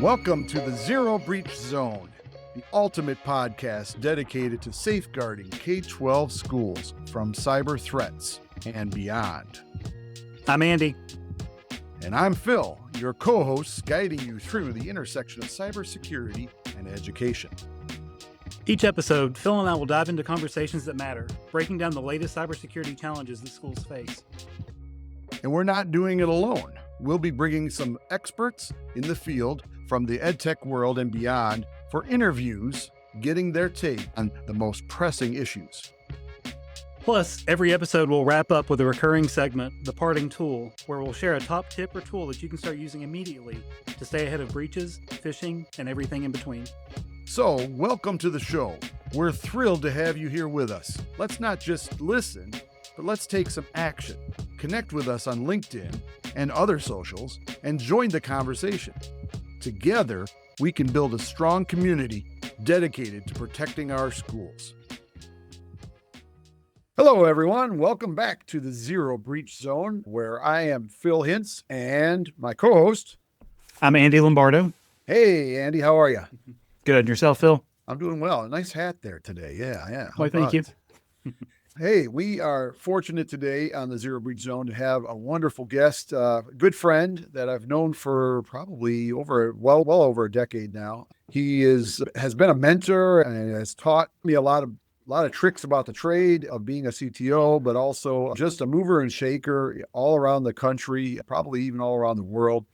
Welcome to the Zero Breach Zone, the ultimate podcast dedicated to safeguarding K-12 schools from cyber threats and beyond. I'm Andy. And I'm Phil, your co-host guiding you through the intersection of cybersecurity and education. Each episode, Phil and I will dive into conversations that matter, breaking down the latest cybersecurity challenges that schools face. And we're not doing it alone. We'll be bringing some experts in the field from the EdTech world and beyond for interviews, getting their take on the most pressing issues. Plus, every episode will wrap up with a recurring segment, The Parting Tool, where we'll share a top tip or tool that you can start using immediately to stay ahead of breaches, phishing, and everything in between. So, welcome to the show. We're thrilled to have you here with us. Let's not just listen, but let's take some action. Connect with us on LinkedIn and other socials and join the conversation. Together, we can build a strong community dedicated to protecting our schools. Hello, everyone. Welcome back to the Zero Breach Zone, where I am Phil Hintz and my co-host. I'm Andy Lombardo. Hey, Andy, how are you? Good. And yourself, Phil? I'm doing well. A nice hat there today. Yeah. Why, thank you. Hey, we are fortunate today on the Zero Breach Zone to have a wonderful guest, a good friend that I've known for probably well over a decade now. He has been a mentor and has taught me a lot of tricks about the trade of being a CTO, but also just a mover and shaker all around the country, probably even all around the world.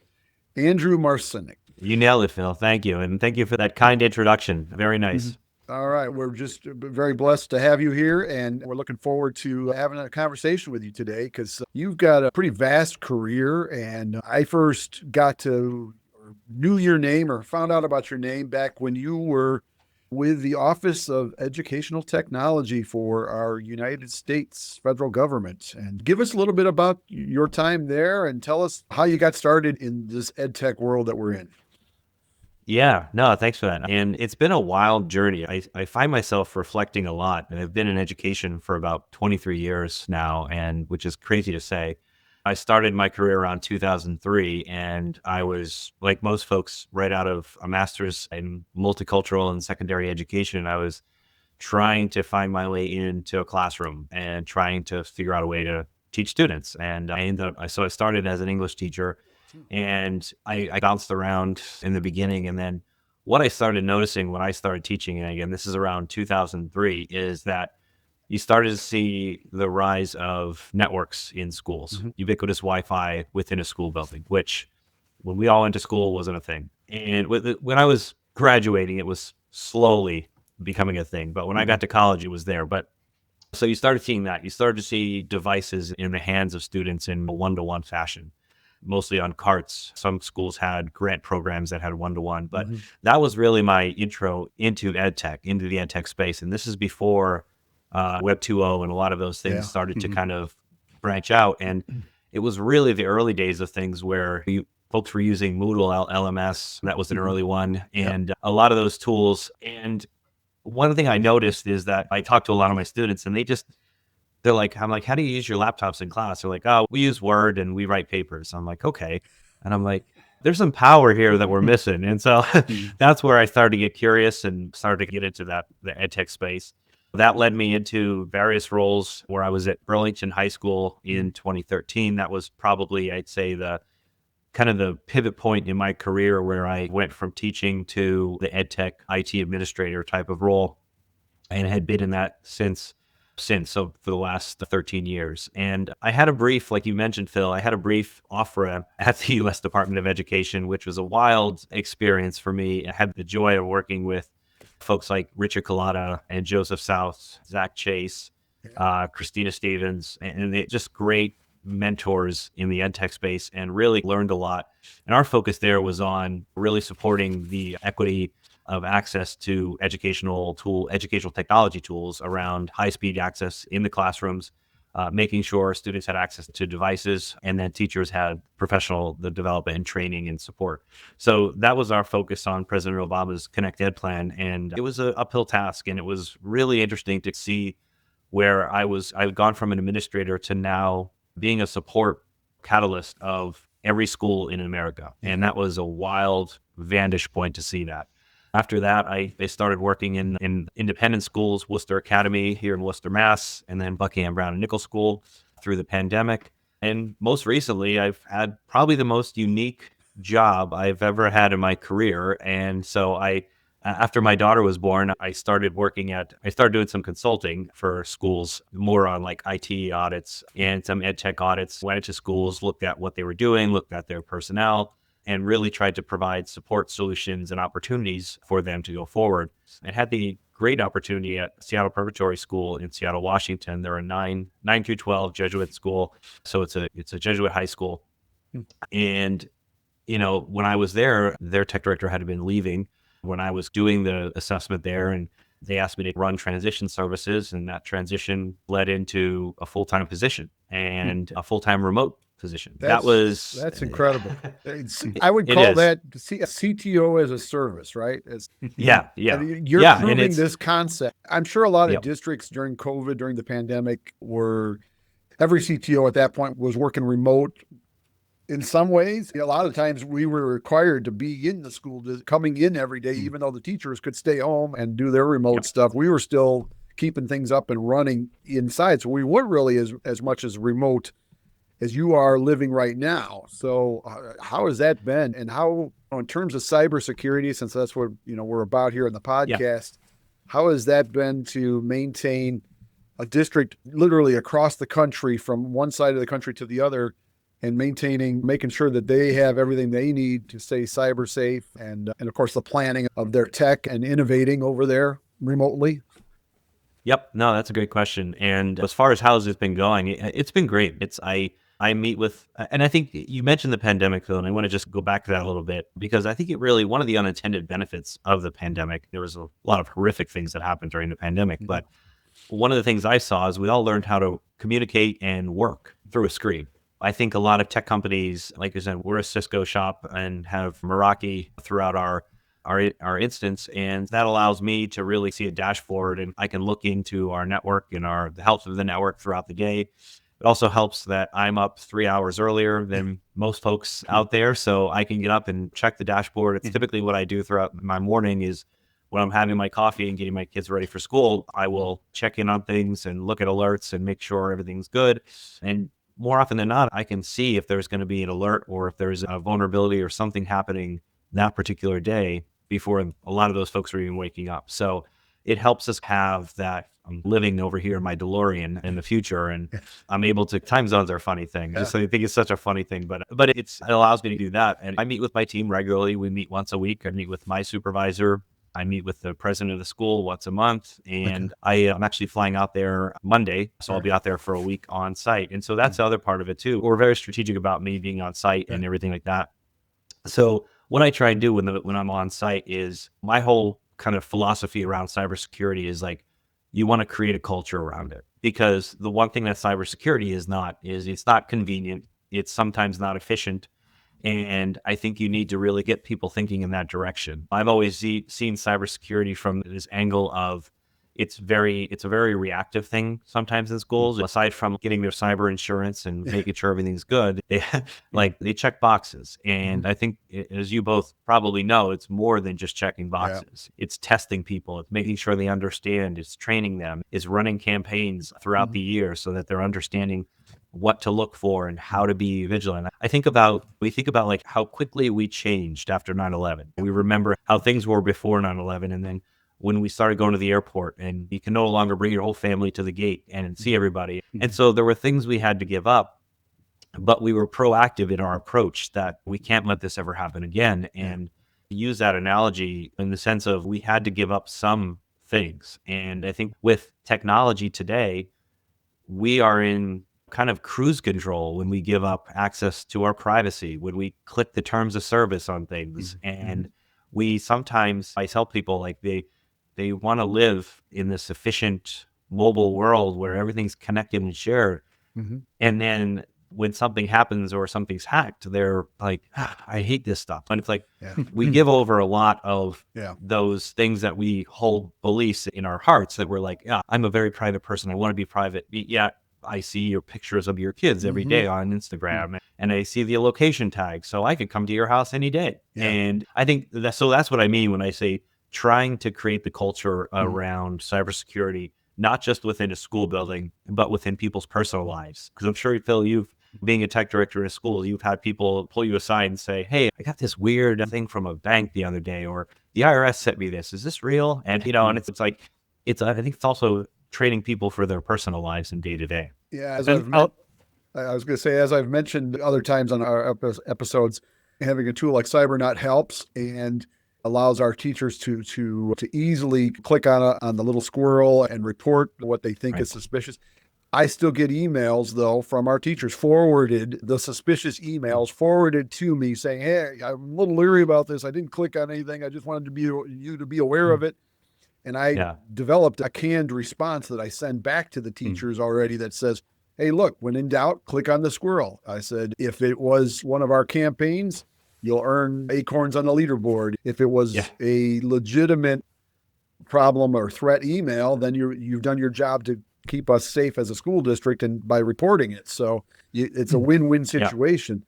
Andrew Marcinek. You nailed it, Phil. Thank you. And thank you for that kind introduction. Very nice. All right. We're just very blessed to have you here, and we're looking forward to having a conversation with you today because you've got a pretty vast career, and I first knew your name or found out about your name back when you were with the Office of Educational Technology for our United States federal government. And give us a little bit about your time there and tell us how you got started in this EdTech world that we're in. Yeah, no, thanks for that. And it's been a wild journey. I find myself reflecting a lot, and I've been in education for about 23 years now, and which is crazy to say. I started my career around 2003, and I was, like most folks, right out of a master's in multicultural and secondary education. I was trying to find my way into a classroom and trying to figure out a way to teach students. And I started as an English teacher. And I bounced around in the beginning. And then what I started noticing when I started teaching, and again, this is around 2003, is that you started to see the rise of networks in schools, ubiquitous Wi-Fi within a school building, which when we all went to school wasn't a thing. And when I was graduating, it was slowly becoming a thing. But when I got to college, it was there. But so you started seeing that. You started to see devices in the hands of students in a one-to-one fashion. Mostly on carts. Some schools had grant programs that had one-to-one, but that was really my intro into EdTech, into the EdTech space. And this is before Web 2.0 and a lot of those things started to kind of branch out. And it was really the early days of things where folks were using Moodle LMS. That was an early one. And a lot of those tools. And one thing I noticed is that I talked to a lot of my students and I'm like, how do you use your laptops in class? They're like, oh, we use Word and we write papers. I'm like, okay. And I'm like, there's some power here that we're missing. And so that's where I started to get curious and started to get into the EdTech space. That led me into various roles where I was at Burlington High School in 2013. That was probably, I'd say, the kind of the pivot point in my career where I went from teaching to the EdTech IT administrator type of role and had been in that since for the last 13 years. And I had a brief, like you mentioned, Phil, I had a brief offer at the U.S. Department of Education, which was a wild experience for me. I had the joy of working with folks like Richard Collada and Joseph South, Zach Chase, Christina Stevens, and they just great mentors in the EdTech space and really learned a lot. And our focus there was on really supporting the equity of access to educational technology tools around high-speed access in the classrooms, making sure students had access to devices, and then teachers had the development and training and support. So that was our focus on President Obama's Connect Ed plan, and it was an uphill task, and it was really interesting to see where I've gone from an administrator to now being a support catalyst of every school in America. And that was a wild vantage point to see that. After that, I started working in independent schools, Worcester Academy here in Worcester, Mass, and then Buckingham Brown and Nichols School through the pandemic. And most recently, I've had probably the most unique job I've ever had in my career. And so after my daughter was born, I started doing some consulting for schools, more on like IT audits and some ed tech audits. Went into schools, looked at what they were doing, looked at their personnel, and really tried to provide support solutions and opportunities for them to go forward. I had the great opportunity at Seattle Preparatory School in Seattle, Washington. They're a 9 through 12 Jesuit school. So it's a Jesuit high school. And, when I was there, their tech director had been leaving when I was doing the assessment there, and they asked me to run transition services, and that transition led into a full-time position and a full-time remote position. That's incredible. I would call that CTO as a service, right? Yeah. You're proving this concept. I'm sure a lot of districts during COVID, during the pandemic, every CTO at that point was working remote. In some ways, a lot of times we were required to be in the school, coming in every day, even though the teachers could stay home and do their remote stuff. We were still keeping things up and running inside. So we weren't really as much as remote as you are living right now. So how has that been? And how, in terms of cybersecurity, since that's what we're about here in the podcast, how has that been to maintain a district literally across the country, from one side of the country to the other, and making sure that they have everything they need to stay cyber safe, and of course the planning of their tech and innovating over there remotely? Yep. No, that's a great question. And as far as how it's been going, it's been great. I meet with, and I think you mentioned the pandemic, Phil, and I want to just go back to that a little bit, because I think one of the unintended benefits of the pandemic, there was a lot of horrific things that happened during the pandemic, but one of the things I saw is we all learned how to communicate and work through a screen. I think a lot of tech companies, like you said, we're a Cisco shop and have Meraki throughout our instance, and that allows me to really see a dashboard, and I can look into our network and the health of the network throughout the day. It also helps that I'm up 3 hours earlier than most folks out there, so I can get up and check the dashboard. It's typically what I do throughout my morning is when I'm having my coffee and getting my kids ready for school, I will check in on things and look at alerts and make sure everything's good. And more often than not, I can see if there's going to be an alert or if there's a vulnerability or something happening that particular day before a lot of those folks are even waking up. So it helps us have that. I'm living over here in my DeLorean in the future, and I'm able to, time zones are a funny thing. I think it's such a funny thing, but it allows me to do that. And I meet with my team regularly. We meet once a week. I meet with my supervisor. I meet with the president of the school once a month, and I'm actually flying out there Monday, so I'll be out there for a week on site. And so that's the other part of it too. We're very strategic about me being on site and everything like that. So what I try and do when I'm on site is my whole kind of philosophy around cybersecurity is like, you want to create a culture around it, because the one thing that cybersecurity is it's not convenient. It's sometimes not efficient. And I think you need to really get people thinking in that direction. I've always seen cybersecurity from this angle of it's a very reactive thing sometimes in schools. Aside from getting their cyber insurance and making sure everything's good, they check boxes. And I think, as you both probably know, it's more than just checking boxes. It's testing people. It's making sure they understand. It's training them. It's running campaigns throughout the year so that they're understanding what to look for and how to be vigilant. We think about like how quickly we changed after 9/11. We remember how things were before 9/11, and then when we started going to the airport and you can no longer bring your whole family to the gate and see everybody. And so there were things we had to give up, but we were proactive in our approach that we can't let this ever happen again. And use that analogy in the sense of we had to give up some things. And I think with technology today, we are in kind of cruise control when we give up access to our privacy, when we click the terms of service on things. And we sometimes, I tell people, like they want to live in this efficient mobile world where everything's connected and shared. And then when something happens or something's hacked, they're like, I hate this stuff. And it's like, we give over a lot of those things that we hold beliefs in our hearts that we're like, I'm a very private person. I want to be private. I see your pictures of your kids every day on Instagram, and I see the location tag, so I could come to your house any day. And I think that's what I mean when I say trying to create the culture around cybersecurity, not just within a school building, but within people's personal lives. Because I'm sure, Phil, being a tech director in a school, you've had people pull you aside and say, hey, I got this weird thing from a bank the other day, or the IRS sent me this. Is this real? And, and it's like, I think it's also training people for their personal lives and day to day. Yeah. I was going to say, as I've mentioned other times on our episodes, having a tool like Cybernaut helps and allows our teachers to easily click on the little squirrel and report what they think is suspicious. I still get emails, though, from our teachers the suspicious emails forwarded to me saying, hey, I'm a little leery about this. I didn't click on anything. I just wanted you to be aware of it. And I developed a canned response that I send back to the teachers already that says, hey, look, when in doubt, click on the squirrel. I said, if it was one of our campaigns, you'll earn acorns on the leaderboard. If it was a legitimate problem or threat email, then you've done your job to keep us safe as a school district and by reporting it. So it's a win-win situation.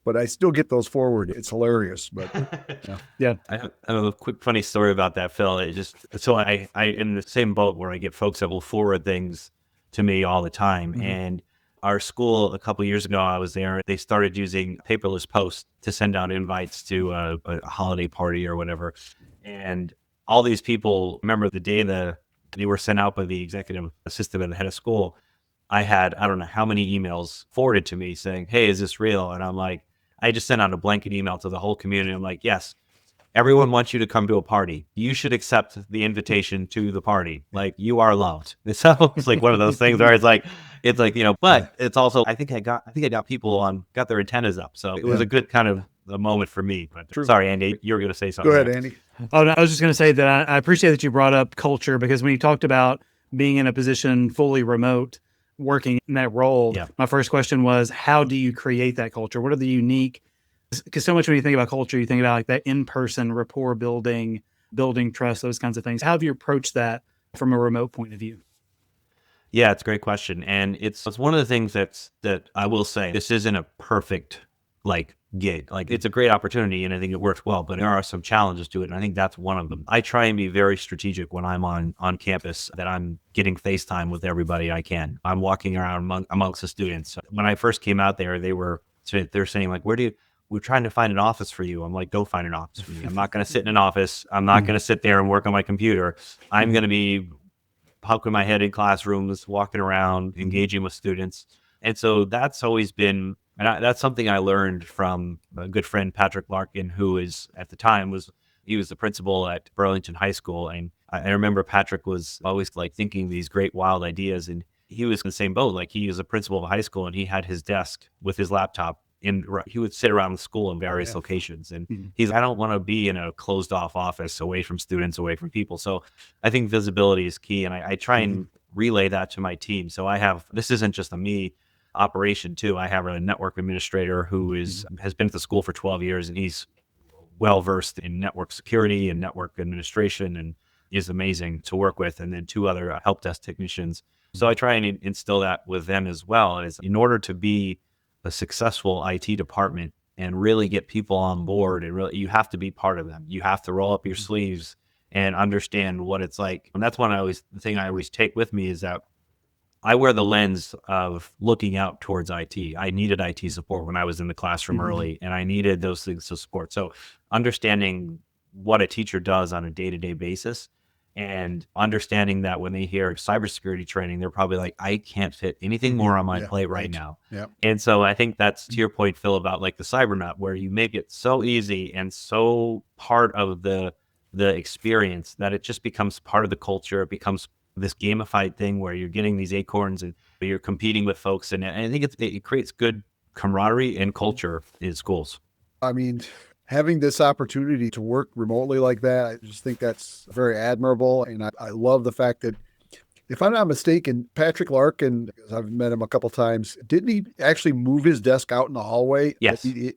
But I still get those forward. It's hilarious. But I have a quick funny story about that, Phil. I in the same boat where I get folks that will forward things to me all the time. And our school, a couple of years ago, I was there. They started using paperless post to send out invites to a holiday party or whatever. And all these people, remember the day they were sent out by the executive assistant and the head of school, I had, I don't know how many emails forwarded to me saying, hey, is this real? And I'm like, I just sent out a blanket email to the whole community. I'm like, yes, everyone wants you to come to a party. You should accept the invitation to the party. Like, you are loved. So it's like one of those things where it's like, but it's also, I think I got people got their antennas up. So it was a good kind of a moment for me. But sorry, Andy, you were going to say something. Go ahead, Andy. Oh, no, I was just going to say that I appreciate that you brought up culture, because when you talked about being in a position fully remote, working in that role, my first question was, how do you create that culture? What are the unique, because so much when you think about culture, you think about like that in-person rapport building trust, those kinds of things. How have you approached that from a remote point of view? Yeah, it's a great question. And it's one of the things that I will say, this isn't a perfect gig. Like, it's a great opportunity and I think it works well, but there are some challenges to it. And I think that's one of them. I try and be very strategic when I'm on campus, that I'm getting FaceTime with everybody I can. I'm walking around amongst the students. When I first came out there, they're saying like, we're trying to find an office for you. I'm like, go find an office for me. I'm not going to sit in an office. I'm not going to sit there and work on my computer. I'm going to be poking my head in classrooms, walking around, engaging with students. And so that's always been, that's something I learned from a good friend, Patrick Larkin, who is at the time was the principal at Burlington High School. And I remember Patrick was always like thinking these great wild ideas. And he was in the same boat. Like, he was a principal of a high school and he had his desk with his laptop. He would sit around the school in various locations. And I don't want to be in a closed off office away from students, away from people. So I think visibility is key. And I try and relay that to my team. So this isn't just a me operation too. I have a network administrator who has been at the school for 12 years and he's well versed in network security and network administration and is amazing to work with. And then 2 other help desk technicians. So I try and instill that with them as well. Is in order to be a successful IT department and really get people on board, and really, you have to be part of them. You have to roll up your sleeves and understand what it's like. And that's the thing I always take with me is that I wear the lens of looking out towards IT. I needed IT support when I was in the classroom early, and I needed those things to support. So understanding what a teacher does on a day-to-day basis, and understanding that when they hear cybersecurity training, they're probably like, I can't fit anything more on my plate right now. Yeah. And so I think that's to your point, Phil, about like the Cybernaut, where you make it so easy and so part of the experience that it just becomes part of the culture. It becomes this gamified thing where you're getting these acorns and you're competing with folks. And I think it creates good camaraderie and culture in schools. I mean, having this opportunity to work remotely like that, I just think that's very admirable. And I love the fact that, if I'm not mistaken, Patrick Larkin, because I've met him a couple times, didn't he actually move his desk out in the hallway? Yes. He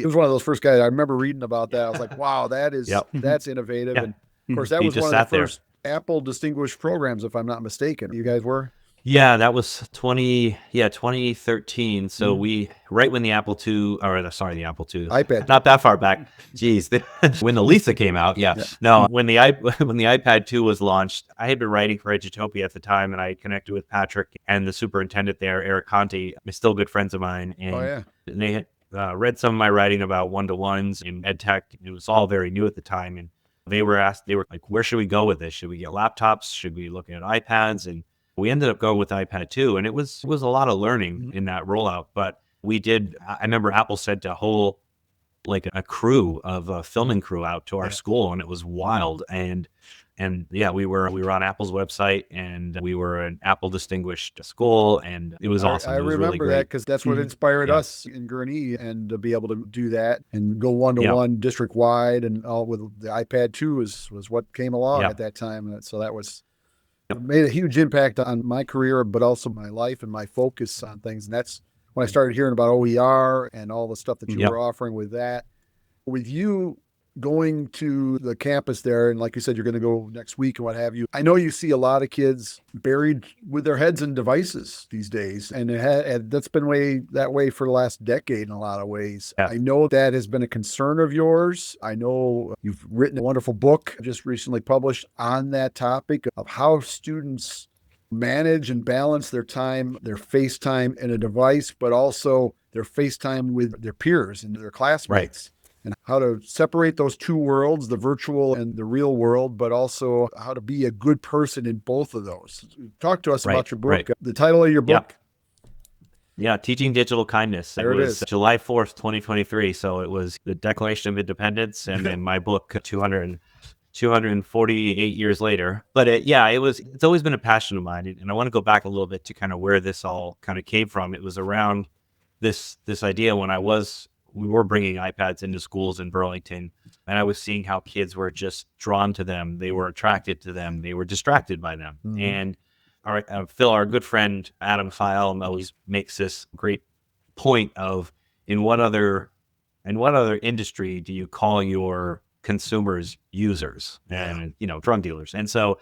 was one of those first guys. I remember reading about that. I was like, wow, that's innovative. Yeah. And of course, that was one of the first Apple distinguished programs, if I'm not mistaken. You guys were? Yeah, that was 2013. So right when the Apple II, or sorry, the Apple II, iPad. not that far back. Jeez, when the Lisa came out. Yeah. Yeah. No, when the when the iPad 2 was launched, I had been writing for Edutopia at the time, and I connected with Patrick and the superintendent there, Eric Conti. They're still good friends of mine. Oh, And yeah. they had read some of my writing about one-to-ones in ed tech. It was all very new at the time. And they were like, where should we go with this? Should we get laptops? Should we look at iPads? And we ended up going with iPad 2, and it was a lot of learning in that rollout. But I remember Apple sent a whole, like a crew of a filming crew out to our school, and it was wild. And yeah, we were on Apple's website, and we were an Apple distinguished school, and it was awesome. I It was remember really great. that because that's what inspired Yeah. us in Gurnee, and to be able to do that and go one-to-one district wide and all with the iPad 2 was what came along at that time. And so that was made a huge impact on my career, but also my life and my focus on things. And that's when I started hearing about OER and all the stuff that you were offering with that. With you going to the campus there, and like you said, you're going to go next week and what have you. I know you see a lot of kids buried with their heads in devices these days, and that's been that way for the last decade in a lot of ways. Yeah. I know that has been a concern of yours. I know you've written a wonderful book just recently published on that topic of how students manage and balance their time, their face time in a device, but also their face time with their peers and their classmates. And how to separate those two worlds, the virtual and the real world, but also how to be a good person in both of those. Talk to us about your book. The title of your book. Yeah, Teaching Digital Kindness. There it it was is. July 4th, 2023. So it was the Declaration of Independence, and then my book, 248 years later. But it's always been a passion of mine. And I want to go back a little bit to kind of where this all kind of came from. It was around this idea when we were bringing iPads into schools in Burlington, and I was seeing how kids were just drawn to them. They were attracted to them. They were distracted by them. And Phil, our good friend, Adam File, always makes this great point of in what other industry do you call your consumers users and, drug dealers? And so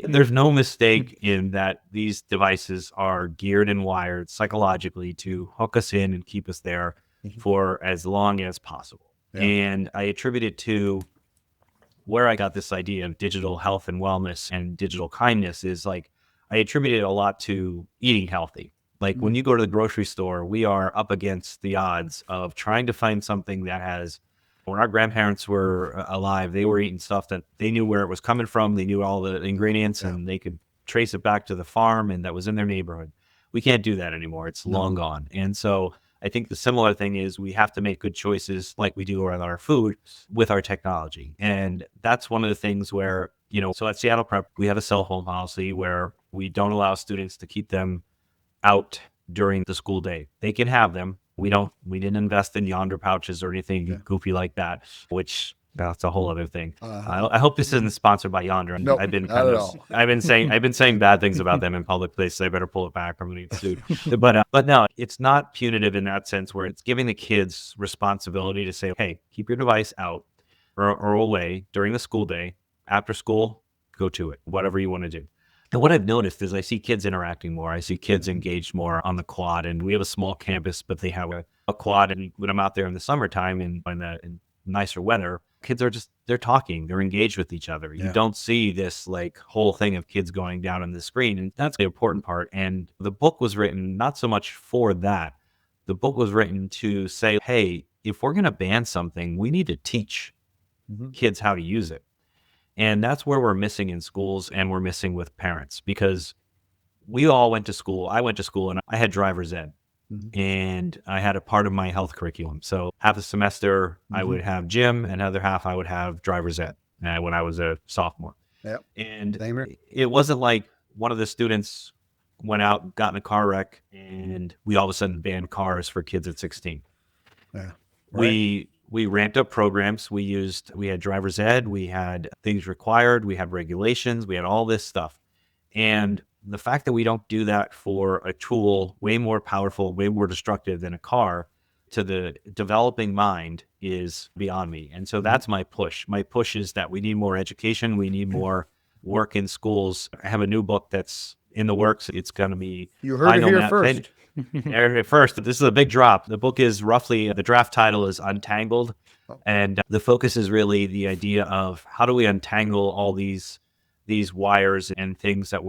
there's no mistake in that these devices are geared and wired psychologically to hook us in and keep us there for as long as possible. And I attribute it to where I got this idea of digital health and wellness and digital kindness is like, I attribute it a lot to eating healthy. Like when you go to the grocery store, we are up against the odds of trying to find something that has, when our grandparents were alive, they were eating stuff that they knew where it was coming from. They knew all the ingredients and they could trace it back to the farm and that was in their neighborhood. We can't do that anymore. It's long gone. And so I think the similar thing is we have to make good choices like we do with our food with our technology. And that's one of the things where, so at Seattle Prep, we have a cell phone policy where we don't allow students to keep them out during the school day. They can have them. We didn't invest in Yonder pouches or anything goofy like that, which that's a whole other thing. I hope this isn't sponsored by Yonder. No, I've been I've been saying bad things about them in public places. I better pull it back. I'm going to get sued. But no, it's not punitive in that sense where it's giving the kids responsibility to say, hey, keep your device out or away during the school day. After school, go to it, whatever you want to do. And what I've noticed is I see kids interacting more. I see kids engaged more on the quad, and we have a small campus, but they have a quad. And when I'm out there in the summertime in nicer weather, kids are they're talking, they're engaged with each other. You don't see this like whole thing of kids going down on the screen. And that's the important part. And the book was written not so much for that. The book was written to say, hey, if we're going to ban something, we need to teach kids how to use it. And that's where we're missing in schools and we're missing with parents because we all went to school. I went to school and I had driver's ed. And I had a part of my health curriculum. So half the semester I would have gym and other half I would have driver's ed when I was a sophomore. And it wasn't like one of the students went out, got in a car wreck, and we all of a sudden banned cars for kids at 16. We ramped up programs. We had driver's ed, we had things required, we had regulations, we had all this stuff. And the fact that we don't do that for a tool way more powerful, way more destructive than a car to the developing mind is beyond me. And so that's my push. My push is that we need more education. We need more work in schools. I have a new book in the works. It's going to be You heard it here first. First, this is a big drop. The book is roughly, the draft title is Untangled. And the focus is really the idea of how do we untangle all these wires and things that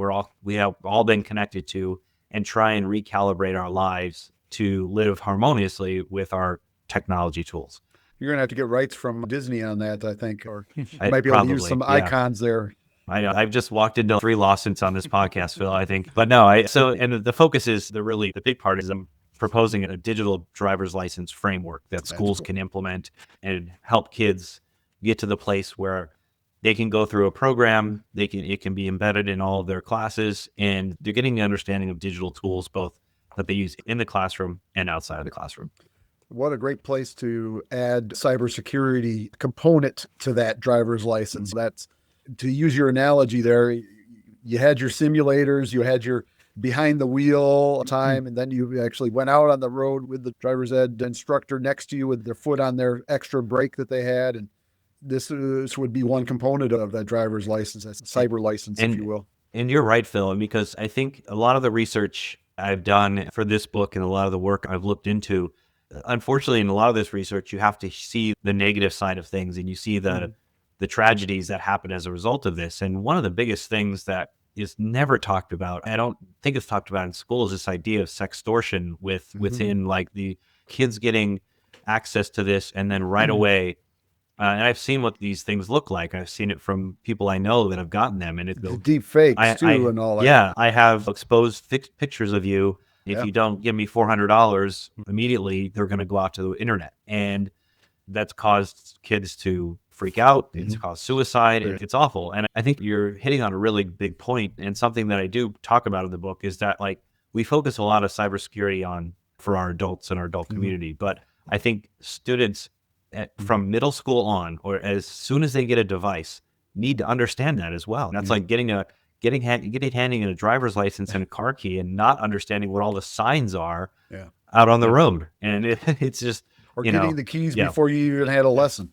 we have all been connected to, and try and recalibrate our lives to live harmoniously with our technology tools. You're going to have to get rights from Disney on that, I think, or you might be able to use some icons there. I know. I've just walked into 3 lawsuits on this podcast, Phil, I think. But no, and the focus is the big part is I'm proposing a digital driver's license framework that schools can implement and help kids get to the place where they can go through a program, it can be embedded in all of their classes, and they're getting the understanding of digital tools, both that they use in the classroom and outside of the classroom. What a great place to add cybersecurity component to that driver's license. That's, to use your analogy there, you had your simulators, you had your behind the wheel time, and then you actually went out on the road with the driver's ed instructor next to you with their foot on their extra brake that they had. And this would be one component of that driver's license, that's a cyber license, if you will. And you're right, Phil, because I think a lot of the research I've done for this book and a lot of the work I've looked into, unfortunately, in a lot of this research, you have to see the negative side of things, and you see the tragedies that happen as a result of this. And one of the biggest things that is never talked about, I don't think it's talked about in school, is this idea of sextortion within like the kids getting access to this, and then right away, and I've seen what these things look like. I've seen it from people I know that have gotten them, and it's deep fakes too, and all that. Yeah, I have exposed pictures of you. If you don't give me $400 immediately, they're going to go out to the internet, and that's caused kids to freak out. It's caused suicide. It's awful. And I think you're hitting on a really big point, and something that I do talk about in the book is that, like, we focus a lot of cybersecurity on for our adults and our adult community, but I think students from middle school on, or as soon as they get a device, need to understand that as well. And that's like handing in a driver's license and a car key and not understanding what all the signs are out on the road. And it's just, or getting the keys before you even had a lesson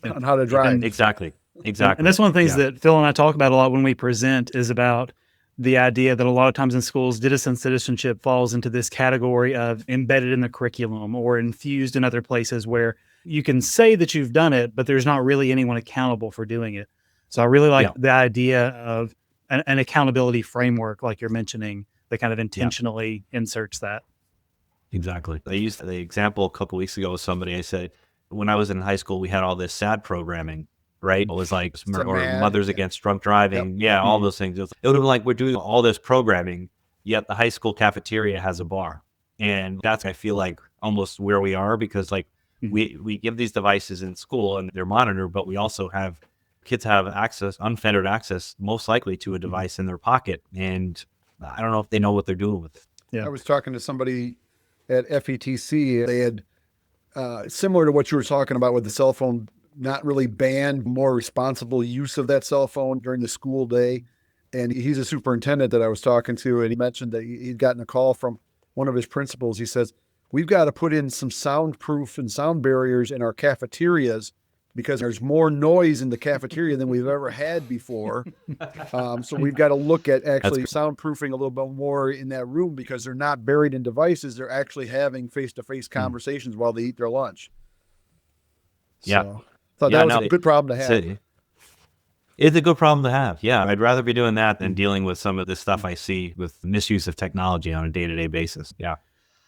on how to drive. Exactly. And that's one of the things that Phil and I talk about a lot when we present, is about the idea that a lot of times in schools, citizenship falls into this category of embedded in the curriculum or infused in other places where you can say that you've done it, but there's not really anyone accountable for doing it. So I really like the idea of an accountability framework, like you're mentioning, that kind of intentionally inserts that. Exactly. I used the example a couple of weeks ago with somebody. I said, when I was in high school, we had all this SAD programming, right? It was like, or Mothers Against Drunk Driving. Yeah, all those things. It would have been like, we're doing all this programming, yet the high school cafeteria has a bar. And that's, I feel like, almost where we are, because like we give these devices in school and they're monitored, but we also have kids have access, unfettered access, most likely to a device in their pocket. And I don't know if they know what they're doing with it. Yeah. I was talking to somebody at FETC. They had, similar to what you were talking about with the cell phone, not really banned more responsible use of that cell phone during the school day. And he's a superintendent that I was talking to, and he mentioned that he'd gotten a call from one of his principals. He says, we've got to put in some soundproof and sound barriers in our cafeterias because there's more noise in the cafeteria than we've ever had before. So we've got to look at actually soundproofing a little bit more in that room, because they're not buried in devices. They're actually having face-to-face conversations while they eat their lunch. Yeah. So I thought that was a good problem to have. It's a good problem to have. Yeah. I'd rather be doing that than dealing with some of the stuff I see with misuse of technology on a day-to-day basis. Yeah.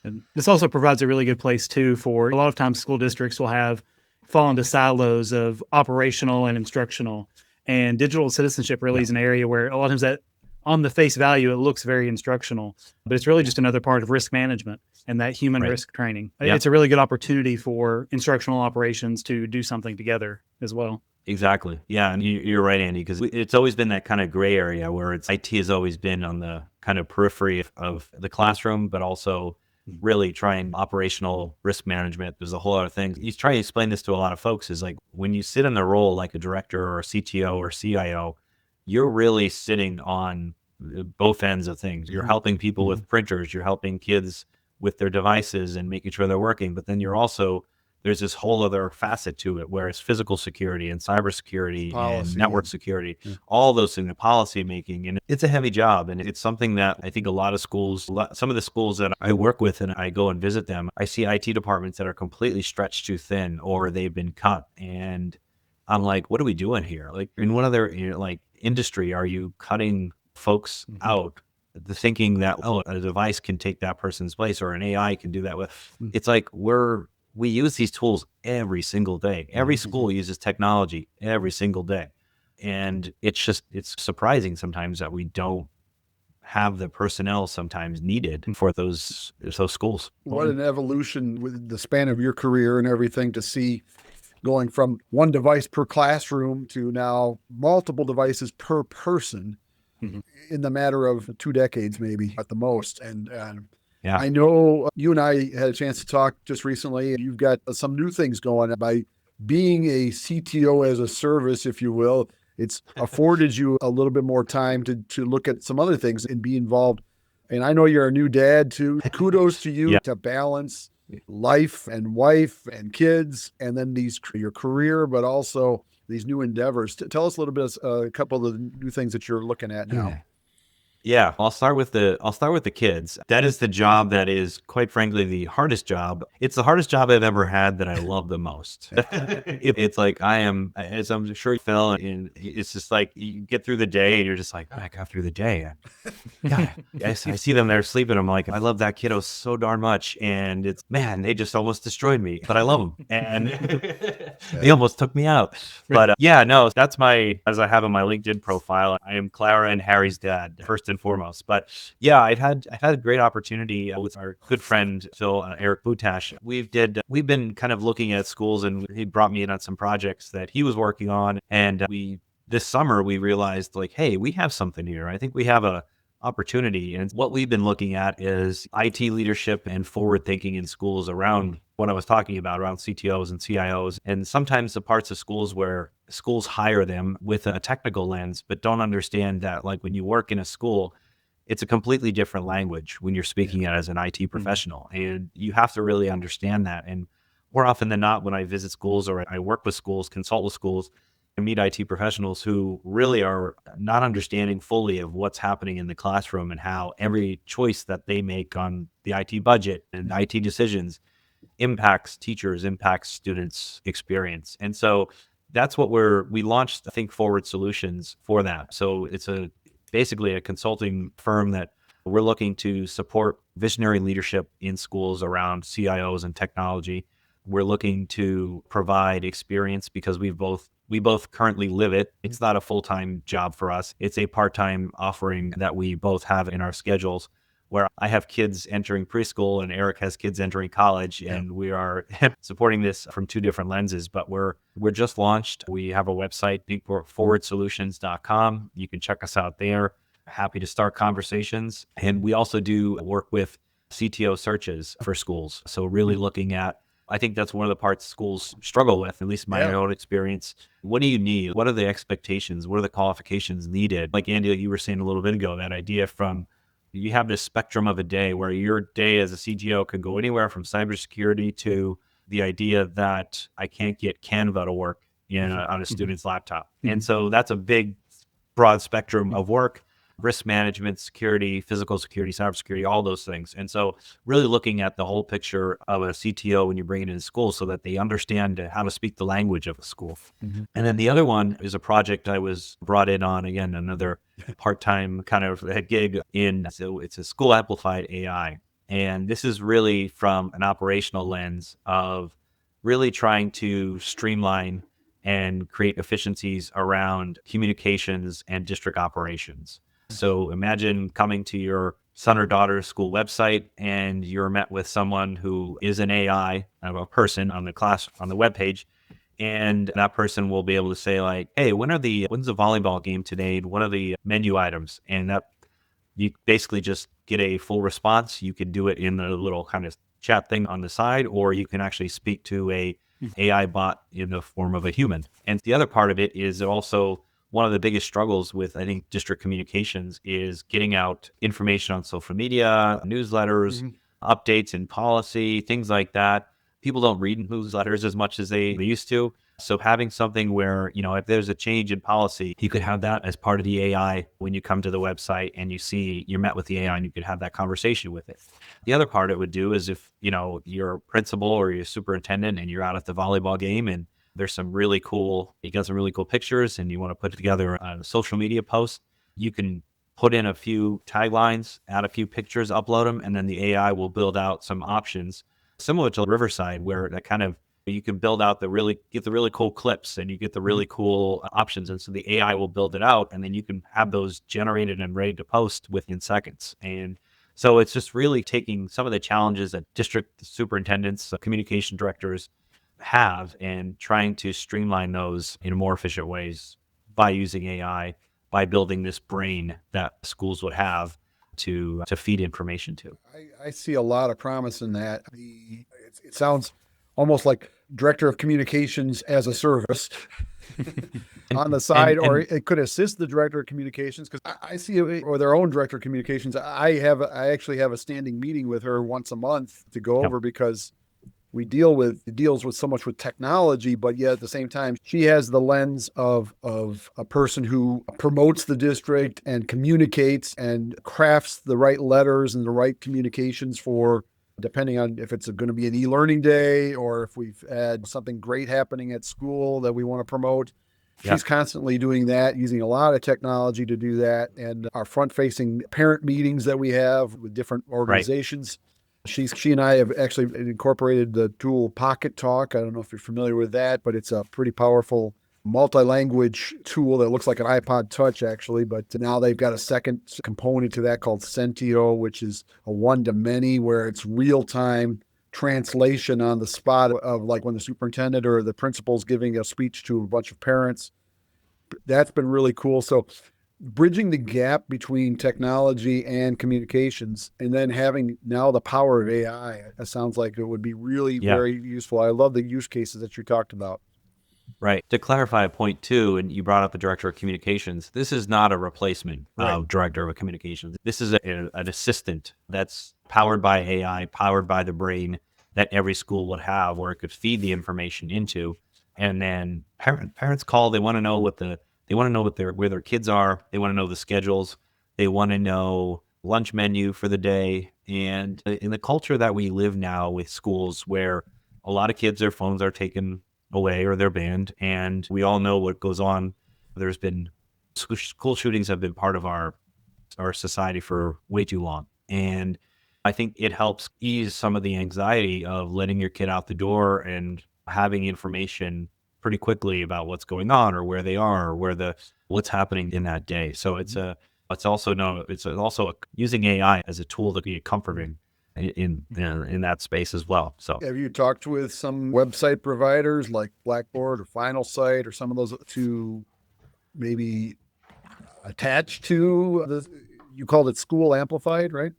And this also provides a really good place too for a lot of times school districts will fall into silos of operational and instructional, and digital citizenship really is an area where a lot of times that on the face value, it looks very instructional, but it's really just another part of risk management and that human risk training. It's a really good opportunity for instructional operations to do something together as well. Exactly. Yeah. And you're right, Andy, because it's always been that kind of gray area where IT has always been on the kind of periphery of the classroom, but also really trying operational risk management. There's a whole other thing. You try to explain this to a lot of folks, is like when you sit in the role like a director or a CTO or CIO, you're really sitting on both ends of things. You're helping people with printers, you're helping kids with their devices and making sure they're working, but then you're also there's this whole other facet to it, where it's physical security and cybersecurity and network security, all those things, policy making. And it's a heavy job. And it's something that I think a lot of schools, some of the schools that I work with and I go and visit them, I see IT departments that are completely stretched too thin, or they've been cut. And I'm like, what are we doing here? Like, in what other like industry are you cutting folks out? The thinking that, oh, a device can take that person's place, or an AI can do that with. It's like we use these tools every single day. Every school uses technology every single day. And it's surprising sometimes that we don't have the personnel sometimes needed for those schools. What an evolution with the span of your career and everything, to see going from one device per classroom to now multiple devices per person in the matter of 2 decades, maybe at the most. And yeah, I know you and I had a chance to talk just recently, and you've got some new things going by being a CTO as a service, if you will. It's afforded you a little bit more time to look at some other things and be involved. And I know you're a new dad too. Kudos to you to balance life and wife and kids, and then your career, but also these new endeavors. Tell us a little bit, a couple of the new things that you're looking at now. Yeah, I'll start with the kids. That is the job that is, quite frankly, the hardest job. It's the hardest job I've ever had that I love the most. It's like as I'm sure you feel, and it's just like you get through the day and you're just like, oh, I got through the day. God, I see them there sleeping. I'm like, I love that kiddo so darn much. And it's, man, they just almost destroyed me, but I love them. And they almost took me out. But no, that's as I have on my LinkedIn profile, I am Clara and Harry's dad, first and foremost. But yeah, I've had a great opportunity with our good friend Phil, Eric Butash. We've been kind of looking at schools, and he brought me in on some projects that he was working on. And this summer we realized, like, hey, we have something here. I think we have a opportunity. And what we've been looking at is IT leadership and forward thinking in schools around what I was talking about, around CTOs and CIOs. And sometimes the parts of schools where schools hire them with a technical lens, but don't understand that, like, when you work in a school, it's a completely different language when you're speaking it as an IT professional. And you have to really understand that. And more often than not, when I visit schools or I work with schools, consult with schools, I meet IT professionals who really are not understanding fully of what's happening in the classroom and how every choice that they make on the IT budget and IT decisions impacts teachers, impacts students' experience. And so that's what we launched Think Forward Solutions for that. So it's basically a consulting firm that we're looking to support visionary leadership in schools around CIOs and technology. We're looking to provide experience because we both currently live it. It's not a full-time job for us. It's a part-time offering that we both have in our schedules, where I have kids entering preschool and Eric has kids entering college, and we are supporting this from 2 different lenses. But we're just launched. We have a website, thinkforwardsolutions.com. You can check us out there. Happy to start conversations. And we also do work with CTO searches for schools. So really looking at, I think that's one of the parts schools struggle with, at least my own experience. What do you need? What are the expectations? What are the qualifications needed? Like Andy, you were saying a little bit ago, that idea from, you have this spectrum of a day where your day as a CTO could go anywhere from cybersecurity to the idea that I can't get Canva to work on a student's laptop. And so that's a big, broad spectrum of work. Risk management, security, physical security, cybersecurity, all those things. And so really looking at the whole picture of a CTO when you bring it into school so that they understand how to speak the language of a school. And then the other one is a project I was brought in on, again, another part-time kind of gig so it's a school amplified AI. And this is really from an operational lens of really trying to streamline and create efficiencies around communications and district operations. So imagine coming to your son or daughter's school website and you're met with someone who is an AI, a person on the webpage, and that person will be able to say, like, hey, when's the volleyball game today? And what are the menu items? And that you basically just get a full response. You can do it in a little kind of chat thing on the side, or you can actually speak to a AI bot in the form of a human. And the other part of it is also one of the biggest struggles with, I think, district communications is getting out information on social media, newsletters, updates in policy, things like that. people don't read newsletters as much as they used to. So having something where, if there's a change in policy, you could have that as part of the AI when you come to the website and you're met with the AI, and you could have that conversation with it. The other part it would do is if, you're a principal or you're a superintendent and you're out at the volleyball game and you got some really cool pictures and you want to put together a social media post, you can put in a few taglines, add a few pictures, upload them, and then the AI will build out some options similar to Riverside, where that kind of, you can build out get the really cool clips and you get the really cool options. And so the AI will build it out, and then you can have those generated and ready to post within seconds. And so it's just really taking some of the challenges that district superintendents, communication directors have, and trying to streamline those in more efficient ways by using AI, by building this brain that schools would have to feed information to. I see a lot of promise in that. It sounds almost like director of communications as a service on the side, or it could assist the director of communications, because I see it, or their own director of communications. I actually have a standing meeting with her once a month to go over, because it deals with so much with technology, but yet at the same time, she has the lens of a person who promotes the district and communicates and crafts the right letters and the right communications for, depending on if it's going to be an e-learning day or if we've had something great happening at school that we want to promote. She's constantly doing that, using a lot of technology to do that. And our front-facing parent meetings that we have with different organizations. Right. She and I have actually incorporated the tool Pocket Talk. I don't know if you're familiar with that, but it's a pretty powerful multi-language tool that looks like an iPod Touch, actually. But now they've got a second component to that called Sentio, which is a one-to-many, where it's real-time translation on the spot of, like, when the superintendent or the principal's giving a speech to a bunch of parents. That's been really cool. So bridging the gap between technology and communications, and then having now the power of AI, it sounds like it would be really very useful. I love the use cases that you talked about. Right. To clarify a point too, and you brought up the director of communications, this is not a replacement of director of communications. This is an assistant that's powered by AI, powered by the brain that every school would have, where it could feed the information into. And then parents call, they want to know where their kids are. They want to know the schedules. They want to know lunch menu for the day. And in the culture that we live now with schools, where a lot of kids, their phones are taken away or they're banned, and we all know what goes on. There's been school shootings have been part of our society for way too long. And I think it helps ease some of the anxiety of letting your kid out the door and having information pretty quickly about what's going on or where they are or what's happening in that day. So it's also using AI as a tool to be comforting in that space as well. So have you talked with some website providers like Blackboard or Final Site or some of those to maybe attach to you called it School Amplified, right?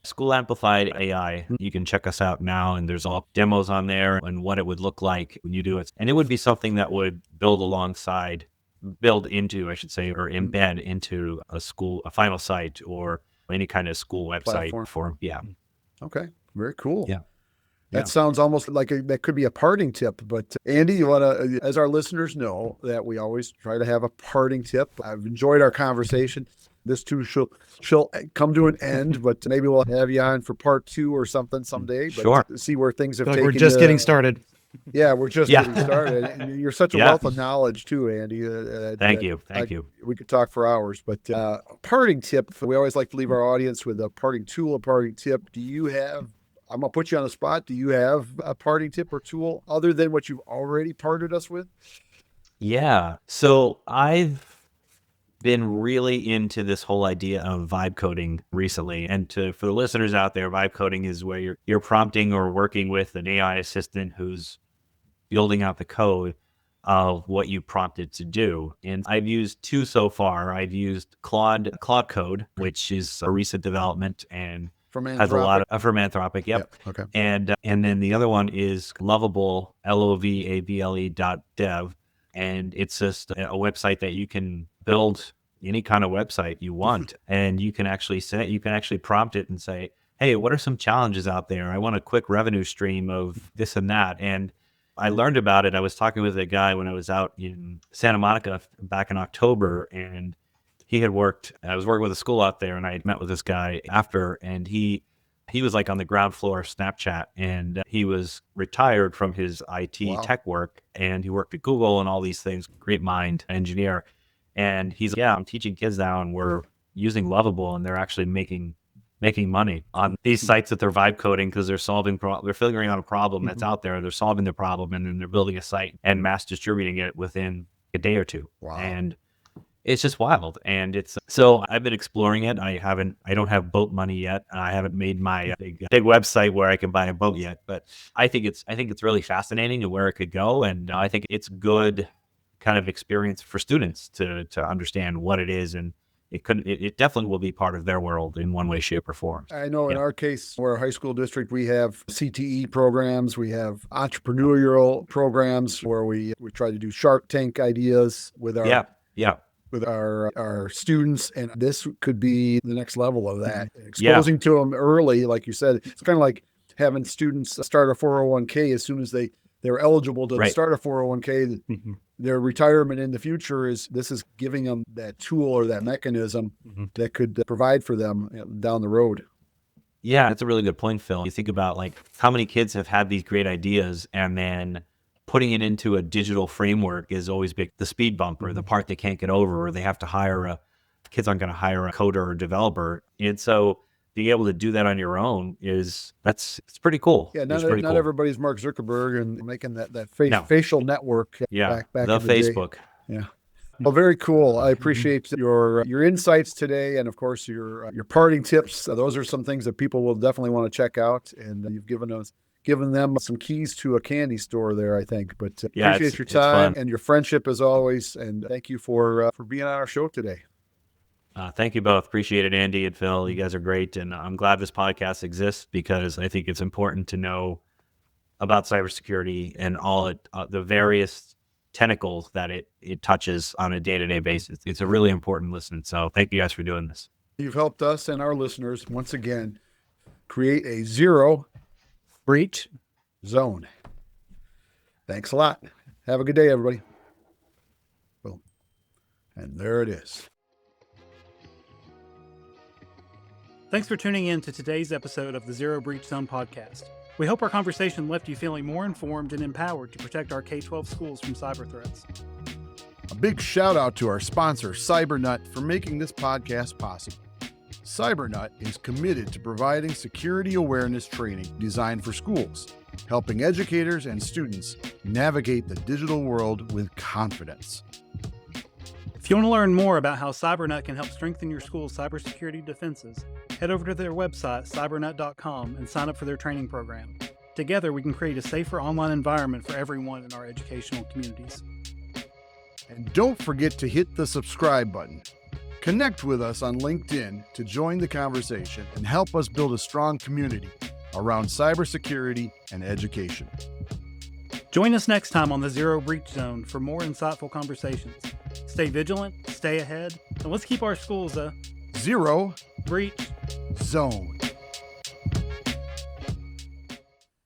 School Amplified AI. You can check us out now, and there's all demos on there and what it would look like when you do it. And it would be something that would build into, I should say, or embed into a Final Site or any kind of school website platform. Yeah. Okay. Very cool. Yeah. That sounds almost like that could be a parting tip. But Andy, you want to, as our listeners know, that we always try to have a parting tip. I've enjoyed our conversation. This too she'll come to an end, but maybe we'll have you on for part 2 or something someday. But sure. See where things have taken. We're just getting started. Yeah, we're just getting started. And you're such a wealth of knowledge too, Andy. Thank you. We could talk for hours, but a parting tip. We always like to leave our audience with a parting tool, a parting tip. Do you have? I'm gonna put you on the spot. Do you have a parting tip or tool other than what you've already parted us with? Yeah. So I've been really into this whole idea of vibe coding recently. And for the listeners out there, vibe coding is where you're prompting or working with an AI assistant who's building out the code of what you prompted to do. And I've used 2 so far. I've used Claude Code, which is a recent development and has a lot of from Anthropic. Yep. Okay. And then the other one is Lovable, LOVABLE.dev. And it's just a website that you can build any kind of website you want. And you can actually prompt it and say, hey, what are some challenges out there? I want a quick revenue stream of this and that. And I learned about it. I was talking with a guy when I was out in Santa Monica back in October, and I was working with a school out there, and I met with this guy after, and he was like on the ground floor of Snapchat, and he was retired from his IT tech work, and he worked at Google and all these things, great mind, engineer. And he's like, yeah, I'm teaching kids now, and we're using Lovable, and they're actually making money on these sites that they're vibe coding because they're figuring out a problem that's out there. They're solving the problem, and then they're building a site and mass distributing it within a day or two. Wow. And it's just wild. And so I've been exploring it. I don't have boat money yet. I haven't made my big website where I can buy a boat yet, but I think it's really fascinating to where it could go. And I think it's good kind of experience for students to understand what it is. And it definitely will be part of their world in one way, shape, or form. I know in our case, we're a high school district, we have CTE programs, we have entrepreneurial programs where we try to do Shark Tank ideas with our students, and this could be the next level of that. Exposing to them early, like you said, it's kind of like having students start a 401k as soon as they're eligible to start a 401k. Their retirement in the future is giving them that tool or that mechanism that could provide for them down the road. Yeah, that's a really good point, Phil. You think about like how many kids have had these great ideas, and then putting it into a digital framework is always big. The speed bump or the part they can't get over, or they have to kids aren't going to hire a coder or developer. And so being able to do that on your own it's pretty cool. Yeah, not everybody's Mark Zuckerberg and making that facial network. Yeah, back the in Facebook. Day. Yeah. Well, very cool. I appreciate your insights today, and of course your parting tips. Those are some things that people will definitely want to check out, and you've given them some keys to a candy store there, I think. But appreciate your time and your friendship as always, and thank you for being on our show today. Thank you both. Appreciate it, Andy and Phil. You guys are great, and I'm glad this podcast exists because I think it's important to know about cybersecurity and all the various tentacles that it touches on a day-to-day basis. It's a really important listen. So thank you guys for doing this. You've helped us and our listeners once again create a zero breach zone. Thanks a lot. Have a good day, everybody. Boom. And there it is. Thanks for tuning in to today's episode of the Zero Breach Zone podcast. We hope our conversation left you feeling more informed and empowered to protect our K-12 schools from cyber threats. A big shout out to our sponsor, CyberNut, for making this podcast possible. CyberNut is committed to providing security awareness training designed for schools, helping educators and students navigate the digital world with confidence. If you want to learn more about how CyberNut can help strengthen your school's cybersecurity defenses, head over to their website, cybernut.com, and sign up for their training program. Together, we can create a safer online environment for everyone in our educational communities. And don't forget to hit the subscribe button. Connect with us on LinkedIn to join the conversation and help us build a strong community around cybersecurity and education. Join us next time on the Zero Breach Zone for more insightful conversations. Stay vigilant, stay ahead, and let's keep our schools a Zero Breach Zone.